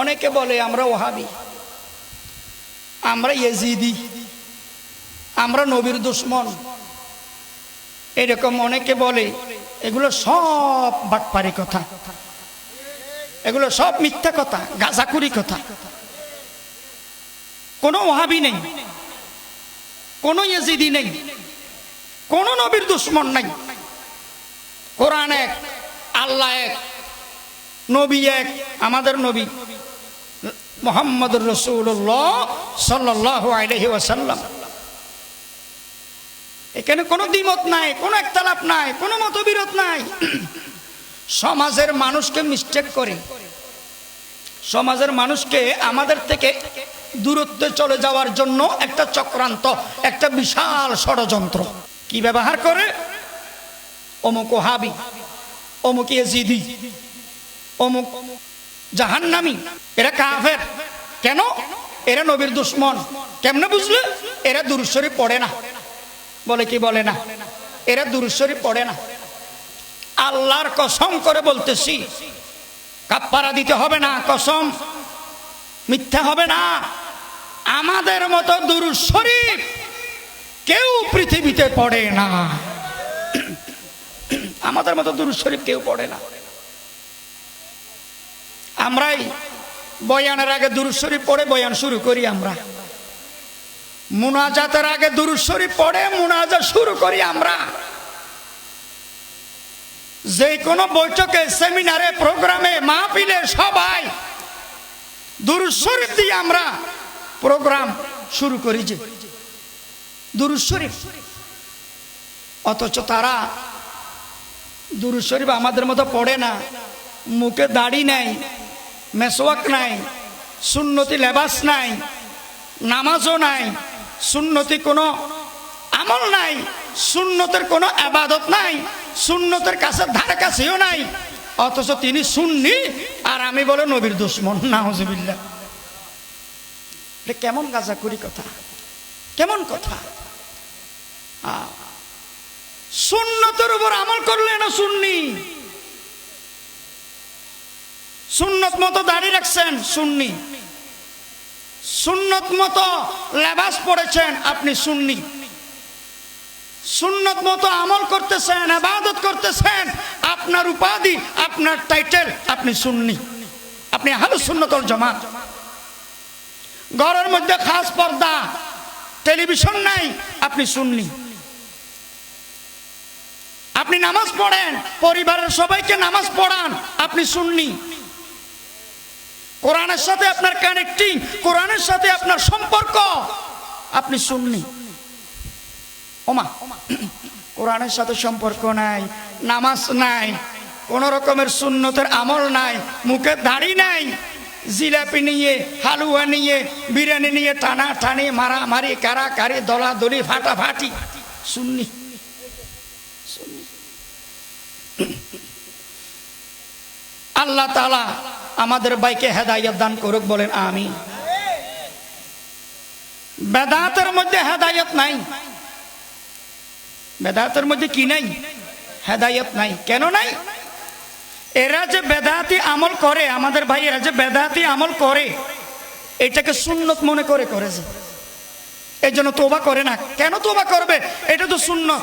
অনেকে বলে আমরা ওহাবি, আমরা ইয়েজিদি, আমরা নবীর দুশ্মন, এরকম অনেকে বলে। এগুলো সব বাটপারি কথা, এগুলো সব মিথ্যা কথা, গাঁজাখুরি কথা। কোনো ওহাবি নেই, কোনো ইয়েজিদি নেই, কোনো নবীর দুশ্মন নাই। কোরআন এক, আল্লাহ এক, নবী এক, আমাদের নবী মুহাম্মদুর রাসূলুল্লাহ সাল্লাল্লাহু আলাইহি ওয়াসাল্লাম। এখানে কোনো দ্বিমত নাই, কোনো একতলাপ নাই, কোনো মতবিরোধ নাই। সমাজের মানুষকে মিস্টেক করে, সমাজের মানুষকে আমাদের থেকে দূরত্বে চলে যাওয়ার জন্য একটা চক্রান্ত, একটা বিশাল ষড়যন্ত্র কি ব্যবহার করে? অমুক ওহাবি, অমুক ইয়েজিদি, অমুক জাহান্নামী, এরা কাফের। কেন? এরা নবীর দুশ্মন। কেমনে বুঝলে? এরা দুরূদ শরীফ পড়ে না। বলে কি বলে না? এরা দুরূদ শরীফ পড়ে না। আল্লাহর কসম করে বলতেছি, কাফারা দিতে হবে না, কসম মিথ্যা হবে না। আমাদের মতো দুরূদ শরীফ কেউ পৃথিবীতে পড়ে না। আমাদের মতো দুরূদ শরীফ কেউ পড়ে না। আমরাই বয়ানের আগে দুরূদ শরীফ পড়ে বয়ান শুরু করি। আমরা মুনাজাতের আগে দুরূদ শরীফ পড়ে মুনাজাত শুরু করি। আমরা যে কোনো বৈঠকে, সেমিনারে, প্রোগ্রামে, মাহফিলে সবাই দুরূদ শরীফ দিয়ে আমরা প্রোগ্রাম শুরু করি। যে দুরূদ শরীফ, অথচ তারা দুরূদ শরীফ আমাদের মতো পড়ে না। মুখে দাড়ি নাই, মেসওয়াক নাই, সুন্নতি লেবাস নাই, নামাজও নাই, সুন্নতি কোনো আমল নাই, সুন্নতের কোনো ইবাদত নাই, সুন্নতের কাছে ধারে কাছেও নাই। অথচ তিনি সুন্নি আর আমি বলে নবীর দুশ্মন। নাউজুবিল্লাহ। এটা কেমন গাঁজাখুরি কথা, কেমন কথা? সুন্নতের উপর আমল করলে না সুন্নি। সুন্নত মতো দাড়ি রাখছেন, সুন্নি। সুন্নত মতো লেবাস পড়েছেন, আপনি সুন্নি। সুন্নত মতো আমল করতেছেন, ইবাদত করতেছেন, আপনার উপাধি, আপনার টাইটেল, আপনি সুন্নি, আপনি আহলুস সুন্নাত ওয়াল জামাত। ঘরের মধ্যে খাস পর্দা, টেলিভিশন নাই, আপনি সুন্নি। আপনি নামাজ পড়েন, পরিবারের সবাইকে নামাজ পড়ান, আপনি সুন্নি। কোরআনের সাথে আপনার কানেক্টিং, কোরআনের সাথে আপনার সম্পর্ক, আপনি সুন্নি। ওমা, কোরআনের সাথে সম্পর্ক নাই, নামাজ নাই, কোন রকমের সুন্নতের আমল নাই, মুখে দাড়ি নাই, জিলাপি নিয়ে, হালুয়া নিয়ে, বিরিয়ানি নিয়ে টানা টানি, মারামারি, কারাকারি, দলাদলি, ফাটাফাটি, সুন্নি। আল্লাহ তাআলা আমাদের ভাইকে হেদায়েত দান করুক, বলেন আমিন। বেদাতের মধ্যে হেদায়েত নাই। বেদাতের মধ্যে কি নাই? হেদায়েত নাই। কেন নাই? এরা যে বেদাতি আমল করে, আমাদের ভাইয়েরা যে বেদাতি আমল করে, এটাকে সুন্নত মনে করে করেছে। এই জন্য তোবা করে না। কেন তোবা করবে? এটা তো সুন্নত।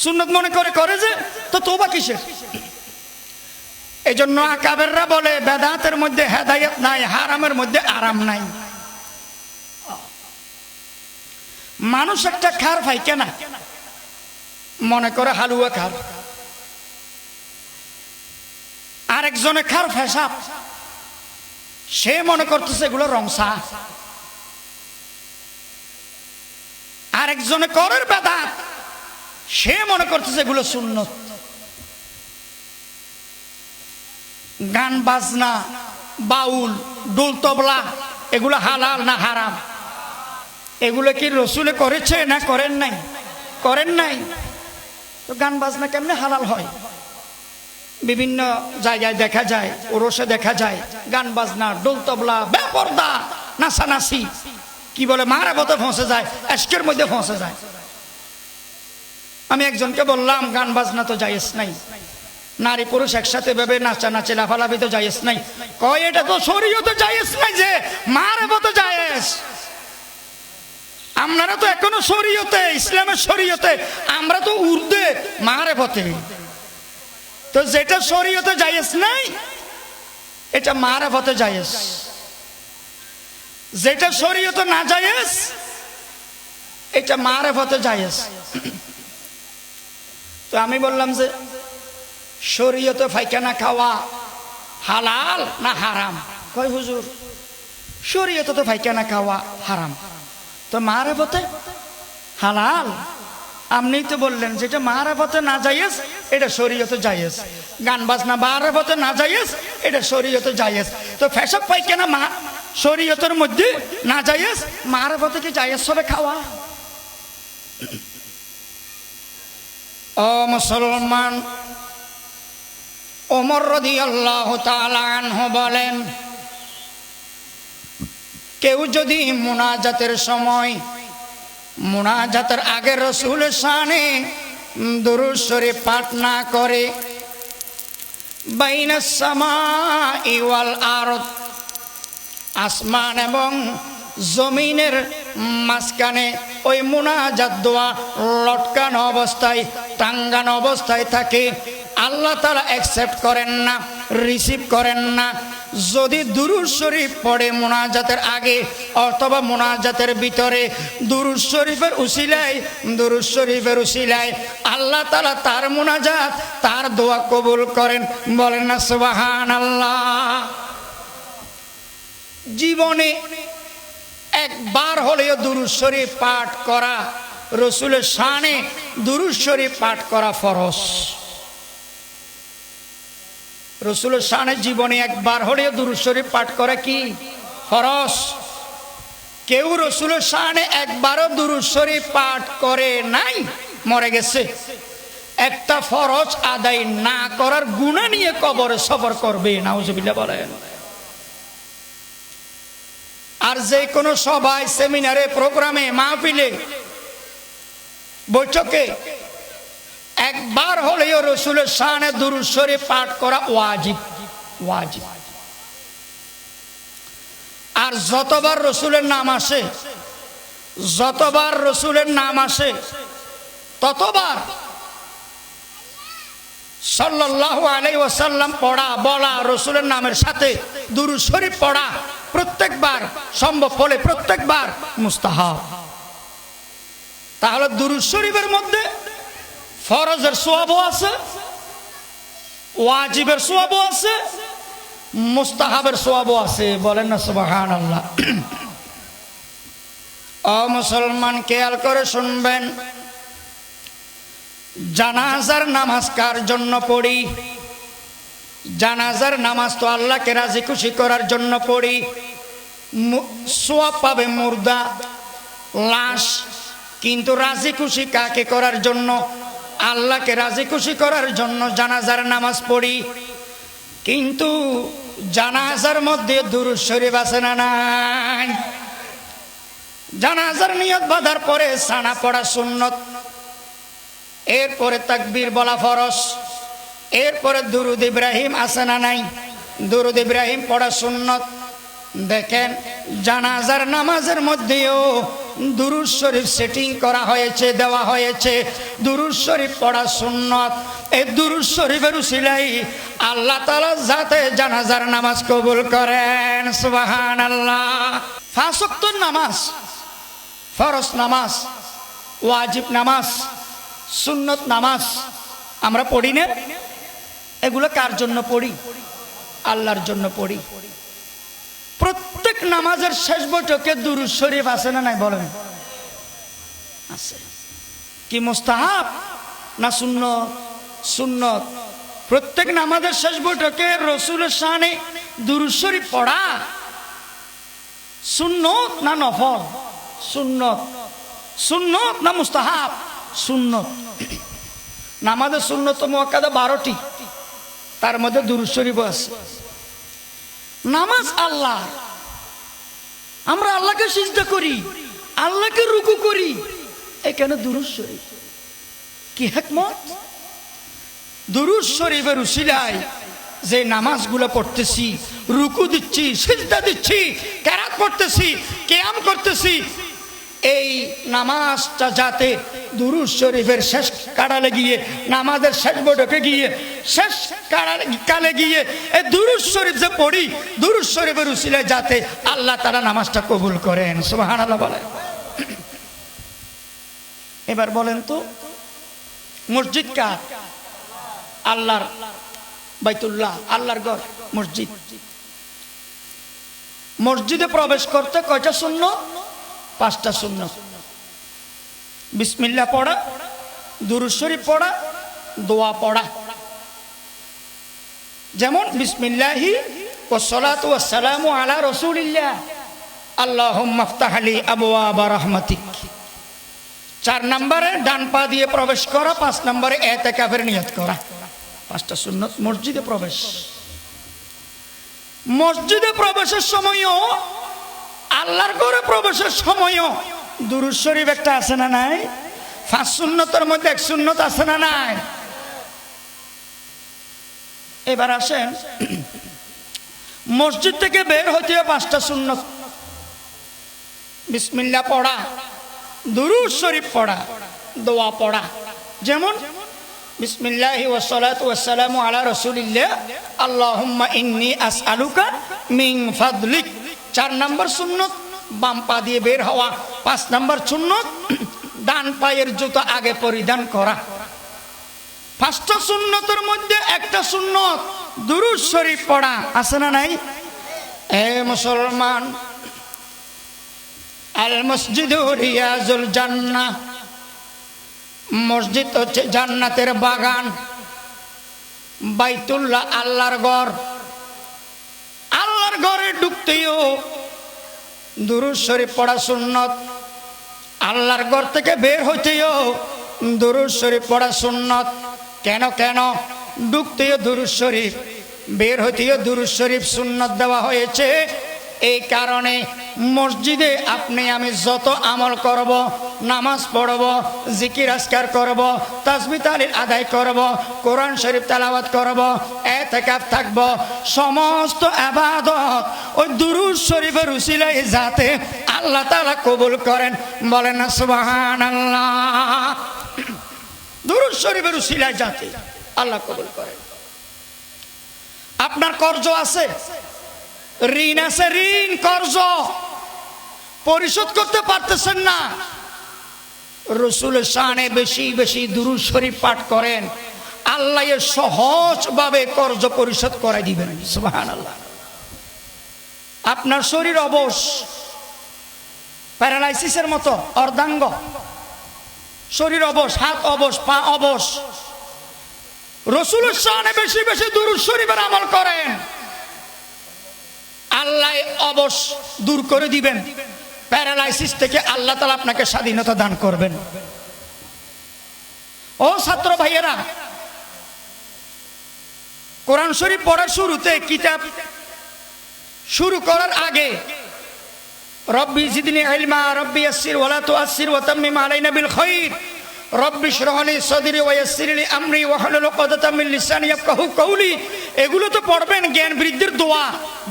সুন্নত মনে করে করে যে, তো তোবা কিসের? এই জন্য আকাবেররা বলে বেদাতের মধ্যে হেদায়েত নাই, হারামের মধ্যে আরাম নাই। মানুষ একটা খার ভাই কেনা, মনে করে হালুয়া খার, আরেকজনে খার ফেসাব, সে মনে করতেছে এগুলো রংসা। আরেকজনে করের বেদাত, সে মনে করতেছে এগুলো সুন্নত। গান বাজনা, বাউল, ডোল তবলা, এগুলো হালাল না হারাম? এগুলো কি রসুলে করেছে না করেন নাই? করেন নাই। তো গান বাজনা কেমনে হালাল হয়? বিভিন্ন জায়গায় দেখা যায়, ওরসে দেখা যায় গান বাজনা, ডোল তবলা, বেপরদা, নাচানাচি, কি বলে মারাবতে ফসে যায়, এশকের মধ্যে ফসে যায়। আমি একজনকে বললাম গান বাজনা তো জায়েজ নাই। নারী পুরুষ একসাথে ভাবে নাচানাচি লাফালাফি তো জায়েজ নাই। কয় এটা তো শরীয়তে জায়েজ নাই, যে মারফতে জায়েজ। আপনারা তো এখনো শরীয়তে, ইসলামের শরীয়তে, আমরা তো উর্দে মারফতে। তো যেটা শরীয়তে জায়েজ নাই এটা মারফতে জায়েজ, যেটা শরীয়তে না জায়েজ এটা মারফতে জায়েজ। তো আমি বললাম যে শরীয়তে পায়খানা খাওয়া হালাল না হারাম? কয় হুজুর শরীয়তে তো পায়খানা খাওয়া হারাম, তো মারফতে হালাল। আপনি তো বললেন যেটা মারফতে না জায়েজ এটা শরীয়তে জায়েজ, গান বাজনা মারফতে না জায়েজ এটা শরীয়তে জায়েজ। তো পেশাব পায়খানা শরীয়তের মধ্যে না জায়েজ, মারফতে কি জায়েজ হবে খাওয়া? ও মুসলমান, ওমর রাদিয়াল্লাহু তাআলা আনহু বলেন, কেউ যদি মুনাজাতের সময়, মুনাজাতের আগে রাসূলের শানে দুরূদ শরীফ পাঠ না করে, বাইনাস সামাই ওয়াল আরদ, আসমান এবং জমিনের মাঝখানে ওই মুনাজাত দোয়া লটকানো অবস্থায়, টাঙ্গানো অবস্থায় থাকে, আল্লাহ তাআলা অ্যাকসেপ্ট করেন না, রিসিভ করেন না। যদি দুরূদ শরীফ পড়ে মুনাজাতের আগে অথবা মুনাজাতের ভিতরে, দুরূদ শরীফের উসিলায়, দুরূদ শরীফের উসিলায় আল্লাহ তাআলা তার মুনাজাত, তার দোয়া কবুল করেন। বলেন না সুবহানাল্লাহ। জীবনে একবার হলেও দুরূদ শরীফ পাঠ করা, রাসূলের শানে দুরূদ শরীফ পাঠ করা ফরজ। রাসূলের শানে জীবনে একবার হলেও দুরূদ শরীফ পাঠ করা কি ফরজ। কেউ রাসূলের শানে একবারও দুরূদ শরীফ পাঠ করে নাই, মরে গেছে। একটা ফরজ আদায় না করার গুনাহ নিয়ে কবরে সফর করবে, নাউজুবিল্লাহ বলেন। আর যে কোনো সভায়, সেমিনারে, প্রোগ্রামে, মাহফিলে, বৈঠকে একবার হলেও রাসূলের শানে দুরূদ শরীফ পাঠ করা ওয়াজিব, ওয়াজিব। আর যতবার রাসূলের নাম আসে, যতবার রাসূলের নাম আসে ততবার সাল্লাল্লাহু আলাইহি ওয়াসাল্লাম পড়া, বলা, রাসূলের নামের সাথে দুরূদ শরীফ পড়া প্রত্যেকবার সম্ভব হলে প্রত্যেকবার মুস্তাহাব। তাহলে দুরূদ শরীফের মধ্যে ফরজের সওয়াবও আছে, ওয়াজিবের সওয়াবও আছে, মুস্তাহাবের সওয়াবও আছে। বলেন না সুবহানাল্লাহ। ও মুসলমান, খেয়াল করে শুনবেন, জানাজার নামাজ কার জন্য পড়ি? জানাজার নামাজ তো আল্লাহকে রাজি খুশি করার জন্য পড়ি। সওয়াব পাবে মুর্দা, লাশ, কিন্তু রাজি খুশি কাকে করার জন্য? আল্লাহকে রাজি খুশি করার জন্য জানাজার নামাজ পড়ি। কিন্তু জানাজার মধ্যে দুরূদ শরীফ আছে না নাই? জানাজার নিয়ত বাঁধার পরে সানা পড়া সুন্নত, এরপরে তাকবীর বলা ফরজ, এরপরে দুরূদ ইব্রাহিম আছে না নাই? দুরূদ ইব্রাহিম পড়া সুন্নত। দেখেন, জানাজার নামাজের মধ্যেও দুরূদ শরীফ সেটিং করা হয়েছে, দেওয়া হয়েছে। দুরূদ শরীফ পড়া সুন্নত। এই দুরূদ শরীফের উসিলায় আল্লাহ তাআলা যাতে জানাজার নামাজ কবুল করেন। সুবহানাল্লাহ। 5 ওয়াক্তের নামাজ, ফরজ নামাজ, ওয়াজিব নামাজ, সুন্নত নামাজ আমরা পড়ি না? এগুলো কার জন্য পড়ি? আল্লাহর জন্য পড়ি। প্রত্যেক নামাজের শেষ বৈঠকে দুরূদ শরীফ আছে না নাই? বলেন আছে। কি মুস্তাহাব না সুন্নত? সুন্নত। প্রত্যেক নামাজের শেষ বৈঠকে রাসূলের শানে দুরূদ শরীফ পড়া সুন্নত না নফল? সুন্নত। সুন্নত না মুস্তাহাব? সুন্নত। নামাজের সুন্নত মুআক্কাদা 12টি, তার মধ্যে দুরূদ শরীফ আছে। নামাজ আল্লাহ, আমরা আল্লাহকে সিজদা করি, আল্লাহকে রুকু করি, এখানে দুরূদ শরীফ। কি হিকমত! দুরূদ শরীফের উসিলায় যে নামাজগুলো পড়তেছি, রুকু দিচ্ছি, সিজদা দিচ্ছি, কেরাত পড়তেছি, কিয়াম করতেছি, এই নামাজটা যাতে দুরূদ শরীফের শেষ কাড়ালে গিয়ে, নামাজের শেষ বৈঠকে গিয়ে, শেষ কালে গিয়ে এই দুরূদ শরীফ যে পড়ি, দুরূদ শরীফের উসিলায় যাতে আল্লাহ তাআলা নামাজটা কবুল করেন। সুবহানাল্লাহ বলেন। এবার বলেন তো, মসজিদ কার? আল্লাহর, বাইতুল্লাহ, আল্লাহর ঘর মসজিদ। মসজিদে প্রবেশ করতে কয়টা সুন্নাত? 5টা সুন্নাত। বিসমিল্লাহ পড়া, দুরূদ শরীফ পড়া, দোয়া পড়া। যেমন বিসমিল্লাহি ওয়াসসালাতু ওয়াসসালামু আলা রাসূলিল্লাহ আল্লাহুম্মা ইফতাহ লি আবওয়াবা রাহমাতিক। 4 নম্বরে ডান পা দিয়ে প্রবেশ করা, 5 নম্বরে ইতিকাফের নিয়ত করা। 5টা সুন্নাত মসজিদে প্রবেশ। মসজিদে প্রবেশের সময়ও, আল্লাহর ঘরে প্রবেশের সময়ও দুরূদ শরীফ একটা আছে না নাই? 5 সুন্নতের মধ্যে 1 সুন্নত আছে না নাই? এবার আসেন, মসজিদ থেকে বের হতে 5টা সুন্নত। বিসমিল্লাহ পড়া, দুরূদ শরীফ পড়া, দোয়া পড়া। যেমন বিসমিল্লাহি ওয়াসসালাতু ওয়াসসালামু আলা রাসূলিল্লাহ আল্লাহুম্মা ইন্নী আসআলুকা মিন ফাদলিক। 4 নম্বর সুন্নত বাম পা দিয়ে বের হওয়া। 5 নম্বর সুন্নত ডান পায়ের জুতো আগে পরিধান করা। 5টা সুন্নতের মধ্যে একটা সুন্নত দুরূদ শরীফ পড়া, আছে না নাই? এ মুসলমান, আল মসজিদু রিয়াজুল জান্নাহ, মসজিদ হচ্ছে জান্নাতের বাগান। বাইতুল্লাহ আল্লাহর ঘর। আল্লাহর ঘরে ঢুকতেও দুরূদ শরীফ পড়া সুন্নত। আল্লাহর ঘর থেকে বের হইতেও দুরূদ শরীফ পড়া সুন্নত। কেন কেন? ঢুকতেও দুরূদ শরীফ, বের হইতেও দুরূদ শরীফ সুন্নত দেওয়া হয়েছে। এই কারণে মসজিদে আপনি আমি যত আমল করব, নামাজ পড়ব, জিকির আজকার করব, তাসবিহ তাহলিল আদায় করব, কোরআন শরীফ তেলাওয়াত করব, ইতিকাফ থাকব, সমস্ত ইবাদত ওই দুরূদ শরীফের উসিলায় যাতে আল্লাহ তাআলা কবুল করেন। বলেন না সুবহানাল্লাহ। দুরূদ শরীফের উসিলায় যাতে আল্লাহ কবুল করেন। আপনার কর্জ আছে, ঋণ আছে, ঋণ কর্জ পরিশোধ করতে পারতেছেন না, রাসূলের শানে বেশি বেশি দুরূদ শরীফ পাঠ করেন, আল্লাহ সহজভাবে কর্জ পরিশোধ করে দিবেন। সুবহানাল্লাহ। আপনার শরীর অবশ, প্যারালাইসিসের মতো, অর্ধাঙ্গ, শরীর অবশ, হাত অবশ, পা অবশ, রাসূলের শানে বেশি বেশি দুরূদ শরীফের আমল করেন, আল্লাহ অবশ দূর করে দিবেন। প্যারালাইসিস থেকে আল্লাহ তাআলা আপনাকে স্বাধীনতা দান করবেন। ও ছাত্র ভাইয়েরা, কোরআন শরীফ পড়ার শুরুতে, কিতাব শুরু করার আগে রব্বি জিদনি ইলমা, রব্বি ইয়াসসির ওয়ালা তুআসসির ওয়া তাম্মিম আলাইনা বিল খায়র, রব্বি ইশরাহ লি সাদরি ওয়া ইয়াসসির লি আমরি ওয়াহলুল উকদাতাম মিন লিসানি ইয়াফকাহু কওলি। এগুলো তো পড়বেন, জ্ঞান বৃদ্ধির দোয়া।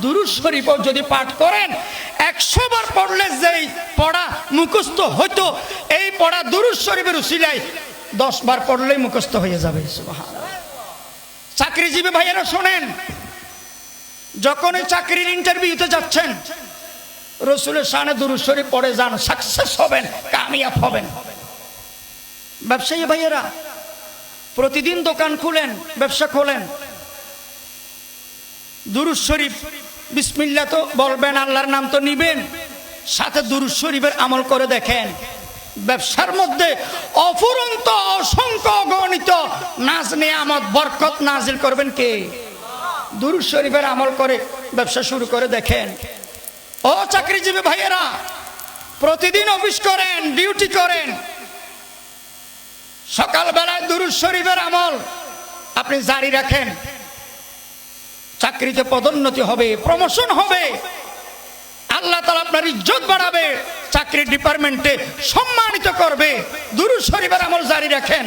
দুরূদ শরীফও যদি পাঠ করেন, 100 বার পড়লে যেই পড়া মুখস্থ হতো, এই পড়া দুরূদ শরীফের উসিলায় 10 বার পড়লেই মুখস্থ হয়ে যাবে। সুবহানাল্লাহ। চাকরিজীবী ভাইয়েরা শোনেন, যখন এই চাকরির ইন্টারভিউতে যাচ্ছেন, রাসূলের শানে দুরূদ শরীফ পড়ে যান, সাকসেস হবেন, কামিয়াব হবেন। ব্যবসায়ী ভাইয়েরা, প্রতিদিন দোকান খুলেন, ব্যবসা খোলেন, দুরূদ শরীফ বিসমিল্লাহ তো বলবেন, আল্লাহর নাম তো নিবেন, সাথে দুরূদ শরীফের আমল করে দেখেন। ব্যবসার মধ্যে অফুরন্ত অসংখ্য অগণিত নাজ নিয়ামত বরকত নাজিল করবেন কে? দুরূদ শরীফের আমল করে ব্যবসা শুরু করে দেখেন। ও চাকরিজীবী ভাইয়েরা, প্রতিদিন অফিস করেন, ডিউটি করেন, সকালবেলায় দুরূদ শরীফের আমল আপনি জারি রাখেন, চাকরিতে পদোন্নতি হবে, প্রমোশন হবে, আল্লাহ তাআলা আপনার ইজ্জত বাড়াবে, চাকরির ডিপার্টমেন্টে সম্মানিত করবে। দুরূদ শরীফের আমল জারি রাখেন।